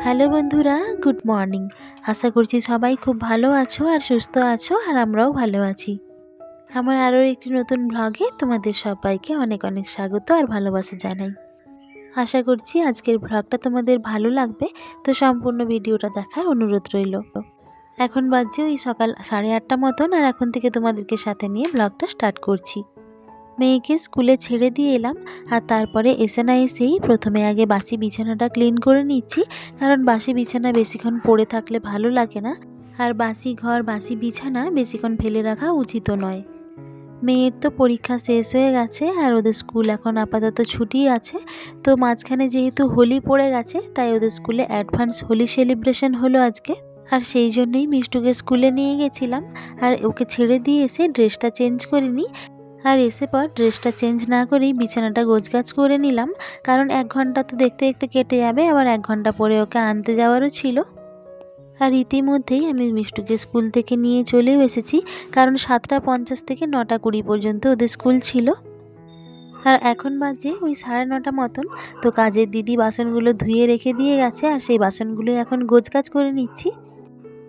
Hello বন্ধুরা, good morning. আশা করছি সবাই খুব ভালো আছো আর সুস্থ আছো, আর আমরাও ভালো আছি। আমার আরও একটি নতুন ব্লগে তোমাদের সবাইকে অনেক অনেক স্বাগত আর ভালোবাসা জানাই। আশা করছি আজকের ব্লগটা তোমাদের ভালো লাগবে, তো সম্পূর্ণ ভিডিওটা দেখার অনুরোধ রইল। এখন বাজছে ওই সকাল 8:30 মতন, আর এখন থেকে তোমাদেরকে সাথে নিয়ে ব্লগটা স্টার্ট করছি। মেয়েকে স্কুলে ছেড়ে দিয়ে এলাম, আর তারপরে এসে না এসেই প্রথমে আগে বাসি বিছানাটা ক্লিন করে নিচ্ছি, কারণ বাসি বিছানা বেশিক্ষণ পড়ে থাকলে ভালো লাগে না, আর বাসি ঘর বাসি বিছানা বেশিক্ষণ ফেলে রাখা উচিত নয়। মেয়ের তো পরীক্ষা শেষ হয়ে গেছে আর ওদের স্কুল এখন আপাতত ছুটি আছে, তো মাঝখানে যেহেতু হোলি পড়ে গেছে তাই ওদের স্কুলে অ্যাডভান্স হোলি সেলিব্রেশন হলো আজকে, আর সেই জন্যই মিষ্টুকে স্কুলে নিয়ে গেছিলাম। আর ওকে ছেড়ে দিয়ে এসে ড্রেসটা চেঞ্জ করিনি, আর এসে পর ড্রেসটা চেঞ্জ না করেই বিছানাটা গোছগাছ করে নিলাম, কারণ 1 ঘন্টা তো দেখতে দেখতে কেটে যাবে, আবার 1 ঘন্টা পরে ওকে আনতে যাওয়ারও ছিল। আর ইতিমধ্যেই আমি মিষ্টুকে স্কুল থেকে নিয়ে চলেও এসেছি, কারণ 7:50 থেকে 9:20 পর্যন্ত ওদের স্কুল ছিল। আর এখন বাজে ওই 9:30 মতন। তো কাজের দিদি বাসনগুলো ধুয়ে রেখে দিয়ে গেছে, আর সেই বাসনগুলো এখন গোছগাছ করে নিচ্ছি।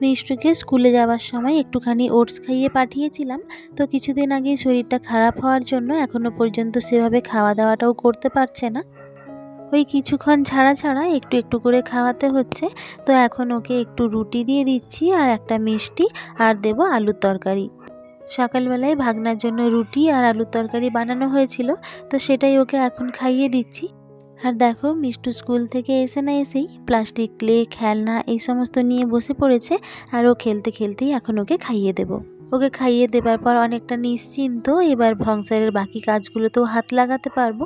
মিষ্টুকে স্কুলে যাওয়ার সময় একটুখানি ওটস খাইয়ে পাঠিয়েছিলাম, তো কিছুদিন আগে শরীরটা খারাপ হওয়ার জন্য এখনও পর্যন্ত সেভাবে খাওয়া দাওয়াটাও করতে পারছে না। ওই কিছুক্ষণ ছাড়া ছাড়া একটু একটু করে খাওয়াতে হচ্ছে। তো এখন ওকে একটু রুটি দিয়ে দিচ্ছি, আর একটা মিষ্টি, আর দেব আলুর তরকারি। সকালবেলায় ভাগনার জন্য রুটি আর আলুর তরকারি বানানো হয়েছিল, তো সেটাই ওকে এখন খাইয়ে দিচ্ছি। আর দেখো মিষ্টু স্কুল থেকে এসে না এসেই প্লাস্টিক ক্লে খেলনা এই সমস্ত নিয়ে বসে পড়েছে, আর ও খেলতে খেলতেই এখন ওকে খাইয়ে দেব। ওকে খাইয়ে দেবার পর অনেকটা নিশ্চিন্ত, এবার সংসারের বাকি কাজগুলোতেও হাত লাগাতে পারবো।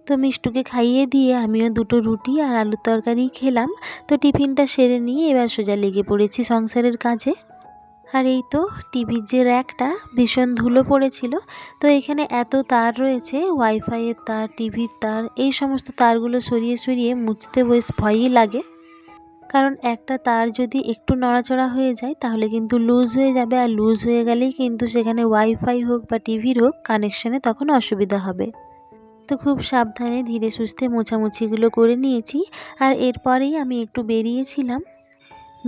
তো মিষ্টুকে খাইয়ে দিয়ে আমিও 2টো রুটি আর আলুর তরকারি খেলাম। তো টিফিনটা সেরে নিয়ে এবার সোজা লেগে পড়েছি সংসারের কাজে। আর এই তো টিভির যে র্যাকটা ভীষণ ধুলো পড়েছিল, তো এখানে এত তার রয়েছে, ওয়াইফাইয়ের তার, টিভির তার, এই সমস্ত তারগুলো সরিয়ে সরিয়ে মুছতে বেশ ভয়ই লাগে, কারণ একটা তার যদি একটু নড়াচড়া হয়ে যায় তাহলে কিন্তু লুজ হয়ে যাবে, আর লুজ হয়ে গেলেই কিন্তু সেখানে ওয়াইফাই হোক বা টিভির হোক কানেকশানে তখন অসুবিধা হবে। তো খুব সাবধানে ধীরে সুস্থে মোছামুছিগুলো করে নিয়েছি, আর এরপরেই আমি একটু বেরিয়েছিলাম।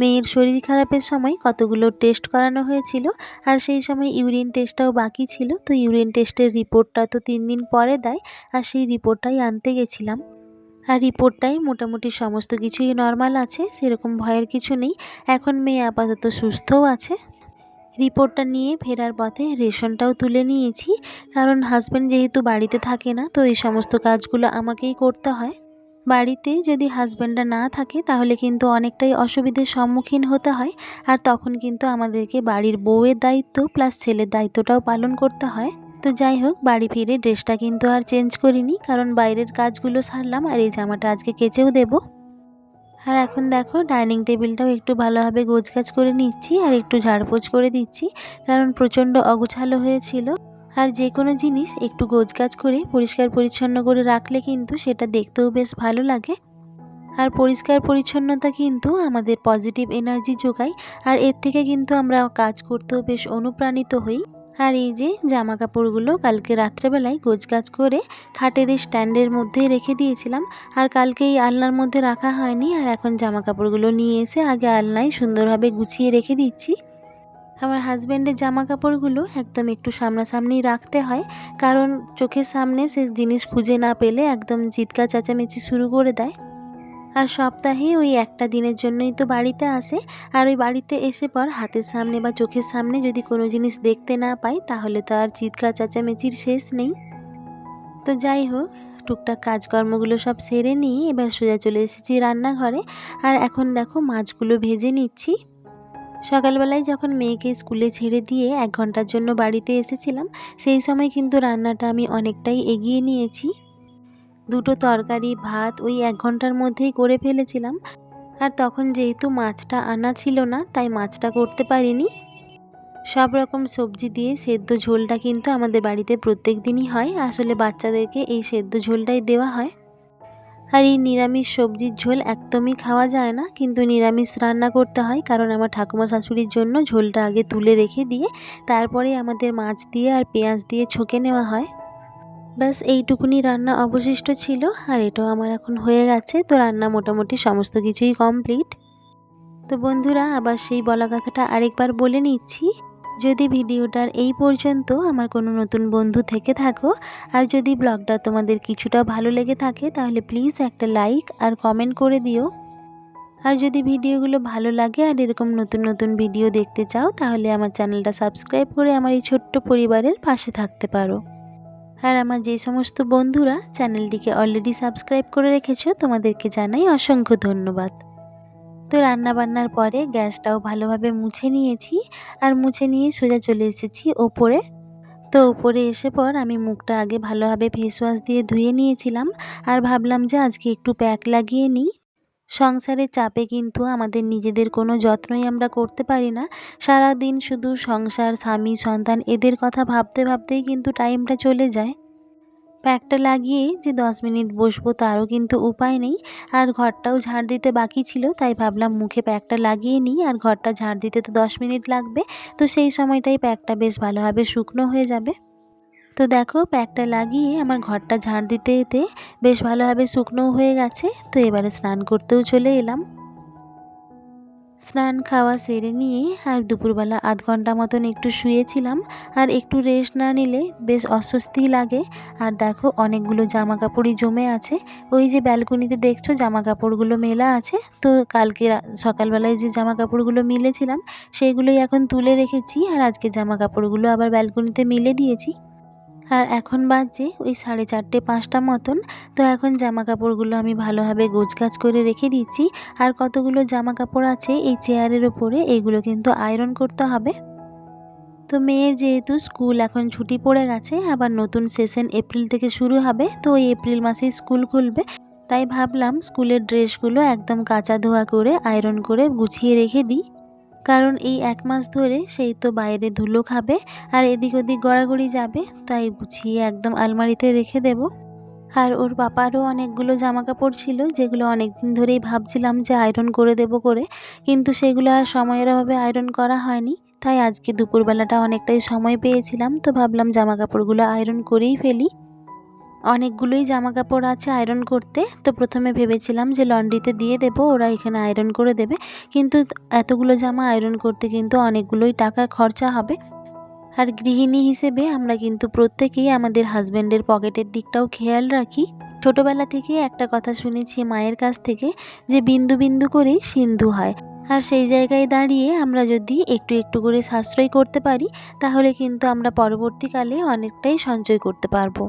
মেয়ের শরীর খারাপের সময় কতগুলো টেস্ট করানো হয়েছিল, আর সেই সময় ইউরিন টেস্টটাও বাকি ছিল। তো ইউরিন টেস্টের রিপোর্টটা তো 3 দিন পরে দেয়, আর সেই রিপোর্টটাই আনতে গেছিলাম। আর রিপোর্টটাই মোটামুটি সমস্ত কিছুই নর্মাল আছে, সেরকম ভয়ের কিছু নেই। এখন মেয়ে আপাতত সুস্থও আছে। রিপোর্টটা নিয়ে ফেরার পথে রেশনটাও তুলে নিয়েছি, কারণ হাজব্যান্ড যেহেতু বাড়িতে থাকে না, তো এই সমস্ত কাজগুলো আমাকেই করতে হয়। বাড়িতে যদি হাজব্যান্ডরা না থাকে তাহলে কিন্তু অনেকটাই অসুবিধার সম্মুখীন হতে হয়, আর তখন কিন্তু আমাদেরকে বাড়ির বউয়ের দায়িত্ব প্লাস ছেলের দায়িত্বটাও পালন করতে হয়। তো যাই হোক, বাড়ি ফিরে ড্রেসটা কিন্তু আর চেঞ্জ করিনি, কারণ বাইরের কাজগুলো সারলাম, আর এই জামাটা আজকে কেচেও দেবো। আর এখন দেখো ডাইনিং টেবিলটাও একটু ভালোভাবে গোছগাছ করে নিচ্ছি, আর একটু ঝাড়পোছ করে দিচ্ছি, কারণ প্রচণ্ড অগোছালো হয়েছিল। আর যে কোনো জিনিস একটু গোছগাছ করে পরিষ্কার পরিচ্ছন্ন করে রাখলে কিন্তু সেটা দেখতেও বেশ ভালো লাগে। আর পরিষ্কার পরিচ্ছন্নতা কিন্তু আমাদের পজিটিভ এনার্জি যোগায়, আর এর থেকে কিন্তু আমরা কাজ করতেও বেশ অনুপ্রাণিত হই। আর এই যে জামা কাপড়গুলো কালকে রাত্রেবেলায় গোছগাছ করে খাটের এই স্ট্যান্ডের মধ্যে রেখে দিয়েছিলাম, আর কালকে এই আলনার মধ্যে রাখা হয়নি, আর এখন জামা কাপড়গুলো নিয়ে এসে আগে আলনায় সুন্দরভাবে গুছিয়ে রেখে দিচ্ছি। আমার হাজব্যান্ডের জামা কাপড়গুলো একদম একটু সামনাসামনি রাখতে হয়, কারণ চোখের সামনে সে জিনিস খুঁজে না পেলে একদম চিৎকার চেঁচামেচি শুরু করে দেয়। আর সপ্তাহে ওই একটা দিনের জন্যই তো বাড়িতে আসে, আর ওই বাড়িতে এসে পর হাতের সামনে বা চোখের সামনে যদি কোনো জিনিস দেখতে না পাই তাহলে তো আর চিৎকার চেঁচামেচির শেষ নেই। তো যাই হোক, টুকটাক কাজকর্মগুলো সব সেরে নিয়ে এবার সোজা চলে এসেছি রান্নাঘরে, আর এখন দেখো মাছগুলো ভেজে নিচ্ছি। সকালবেলায় যখন মেয়েকে স্কুলে ছেড়ে দিয়ে 1 ঘন্টার জন্য বাড়িতে এসেছিলাম, সেই সময় কিন্তু রান্নাটা আমি অনেকটাই এগিয়ে নিয়েছি। 2টো তরকারি ভাত ওই 1 ঘন্টার মধ্যেই করে ফেলেছিলাম, আর তখন যেহেতু মাছটা আনা ছিল না তাই মাছটা করতে পারিনি। সব রকম সবজি দিয়ে সেদ্ধ ঝোলটা কিন্তু আমাদের বাড়িতে প্রত্যেক দিনই হয়, আসলে বাচ্চাদেরকে এই সেদ্ধ ঝোলটাই দেওয়া হয়। আর এই নিরামিষ সবজির ঝোল একদমই খাওয়া যায় না, কিন্তু নিরামিষ রান্না করতে হয়, কারণ আমার ঠাকুমা শাশুড়ির জন্য ঝোলটা আগে তুলে রেখে দিয়ে তারপরে আমাদের মাছ দিয়ে আর পেঁয়াজ দিয়ে ছকে নেওয়া হয়। ব্যাস এইটুকুনি রান্না অবশিষ্ট ছিল, আর এটাও আমার এখন হয়ে গেছে। তো রান্না মোটামুটি সমস্ত কিছুই কমপ্লিট। তো বন্ধুরা, আবার সেই বলা কথাটা আরেকবার বলে নিচ্ছি, যদি ভিডিওটার এই পর্যন্ত আমার কোনো নতুন বন্ধু থেকে থাকো, আর যদি ব্লগটা তোমাদের কিছুটা ভালো লেগে থাকে, তাহলে প্লিজ একটা লাইক আর কমেন্ট করে দিও। আর যদি ভিডিওগুলো ভালো লাগে আর এরকম নতুন নতুন ভিডিও দেখতে চাও, তাহলে আমার চ্যানেলটা সাবস্ক্রাইব করে আমার এই ছোট্ট পরিবারের পাশে থাকতে পারো। আর আমার যে সমস্ত বন্ধুরা চ্যানেলটিকে অলরেডি সাবস্ক্রাইব করে রেখেছো, তোমাদেরকে জানাই অসংখ্য ধন্যবাদ। তো রান্নাবান্নার পরে গ্যাসটাও ভালোভাবে মুছে নিয়েছি, আর মুছে নিয়ে সোজা চলে এসেছি ওপরে। তো ওপরে এসে পর আমি মুখটা আগে ভালোভাবে ফেস ওয়াশ দিয়ে ধুয়ে নিয়েছিলাম, আর ভাবলাম যে আজকে একটু প্যাক লাগিয়ে নিই। সংসারের চাপে কিন্তু আমাদের নিজেদের কোনো যত্নই আমরা করতে পারি না। সারাদিন শুধু সংসার, স্বামী, সন্তান এদের কথা ভাবতে ভাবতেই কিন্তু টাইমটা চলে যায়। প্যাকটা লাগিয়ে যে 10 মিনিট বসবো তারও কিন্তু উপায় নেই। আর ঘরটাও ঝাড় দিতে বাকি ছিল, তাই ভাবলাম মুখে প্যাকটা লাগিয়ে নিই, আর ঘরটা ঝাড় দিতে তো 10 মিনিট লাগবে। তো সেই সময়টাই প্যাকটা বেশ ভালোভাবে শুকনো হয়ে যাবে। তো দেখো, প্যাকটা লাগিয়ে আমার ঘরটা ঝাড় দিতে দিতে বেশ ভালোভাবে শুকনোও হয়ে গেছে। তো এবারে স্নান করতেও চলে এলাম। স্নান খাওয়া সেরে নিয়ে আর দুপুরবেলা আধ ঘন্টা মতন একটু শুয়েছিলাম, আর একটু রেস্ট না নিলে বেশ অস্বস্তি লাগে। আর দেখো, অনেকগুলো জামা কাপড়ই জমে আছে। ওই যে ব্যালকনিতে দেখছো জামা কাপড়গুলো মেলা আছে। তো কালকে সকালবেলায় যে জামা কাপড়গুলো মিলেছিলাম সেগুলোই এখন তুলে রেখেছি, আর আজকে জামা কাপড়গুলো আবার ব্যালকনিতে মিলে দিয়েছি। আর এখন বাজছে ওই 4:30-5টা মতন। তো এখন জামা কাপড়গুলো আমি ভালোভাবে গোছগাছ করে রেখে দিচ্ছি। আর কতগুলো জামা কাপড় আছে এই চেয়ারের ওপরে, এইগুলো কিন্তু আয়রন করতে হবে। তো মেয়ের যেহেতু স্কুল এখন ছুটি পড়ে গেছে, আবার নতুন সেশন এপ্রিল থেকে শুরু হবে। তো ওই এপ্রিল মাসেই স্কুল খুলবে, তাই ভাবলাম স্কুলের ড্রেসগুলো একদম কাচা ধোয়া করে আয়রন করে গুছিয়ে রেখে দিই। কারণ এই 1 মাস ধরে সেই তো বাইরে ধুলো খাবে আর এদিক ওদিক গড়াগড়ি যাবে, তাই গুছিয়ে একদম আলমারিতে রেখে দেব। আর ওর পাপারও অনেকগুলো জামা কাপড় ছিল, যেগুলো অনেক দিন ধরেই ভাবছিলাম যে আয়রন করে দেব করে, কিন্তু সেগুলো আর সময়ের অভাবে আয়রন করা হয়নি। তাই আজকে দুপুরবেলাটা অনেকটাই সময় পেয়েছিলাম, তো ভাবলাম জামা কাপড়গুলো আয়রন করেই ফেলি। অনেকগুলোই জামা কাপড় আছে আয়রন করতে। তো প্রথমে ভেবেছিলাম যে লন্ড্রিতে দিয়ে দেব, ওরা এখানে আয়রন করে দেবে, কিন্তু এতগুলো জামা আয়রন করতে কিন্তু অনেকগুলোই টাকা খরচা হবে। আর গৃহিণী হিসেবে আমরা কিন্তু প্রত্যেকেই আমাদের হাজব্যান্ডের পকেটের দিকটাও খেয়াল রাখি। ছোটবেলা থেকে একটা কথা শুনেছি মায়ের কাছ থেকে, যে বিন্দু বিন্দু করেই সিন্ধু হয়। আর সেই জায়গায় দাঁড়িয়ে আমরা যদি একটু একটু করে সাশ্রয় করতে পারি, তাহলে কিন্তু আমরা পরবর্তীকালে অনেকটাই সঞ্চয় করতে পারবো।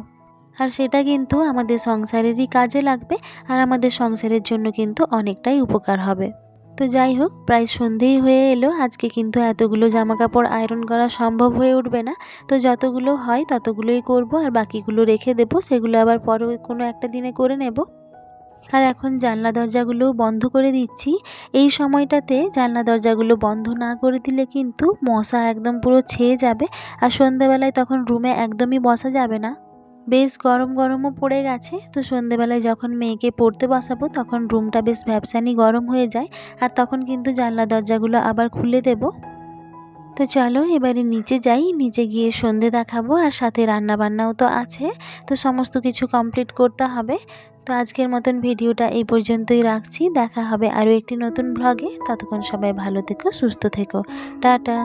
আর সেটা কিন্তু আমাদের সংসারেরই কাজে লাগবে, আর আমাদের সংসারের জন্য কিন্তু অনেকটাই উপকার হবে। তো যাই হোক, প্রায় সন্ধেই হয়ে এলো। আজকে কিন্তু এতগুলো জামা কাপড় আয়রন করা সম্ভব হয়ে উঠবে না। তো যতগুলো হয় ততগুলোই করব, আর বাকিগুলো রেখে দেবো, সেগুলো আবার পরে কোনো একটা দিনে করে নেব। আর এখন জানলা দরজাগুলোও বন্ধ করে দিচ্ছি। এই সময়টাতে জানলা দরজাগুলো বন্ধ না করে দিলে কিন্তু মশা একদম পুরো ছেয়ে যাবে, আর সন্ধেবেলায় তখন রুমে একদমই বসা যাবে না। বেশ গরম গরমও পড়ে গেছে। তো সন্ধেবেলায় যখন মেয়েকে পড়তে বসাবো তখন রুমটা বেশ ভ্যাপসানি গরম হয়ে যায়, আর তখন কিন্তু জানলা দরজাগুলো আবার খুলে দেব। তো চলো এবারে নিচে যাই, নিচে গিয়ে সন্ধে দেখাবো, আর সাথে রান্না বান্নাও তো আছে। তো সমস্ত কিছু কমপ্লিট করতে হবে। তো আজকের মতন ভিডিওটা এই পর্যন্তই রাখছি। দেখা হবে আরও একটি নতুন ব্লগে। ততক্ষণ সবাই ভালো থেকো, সুস্থ থেকো। টাটা।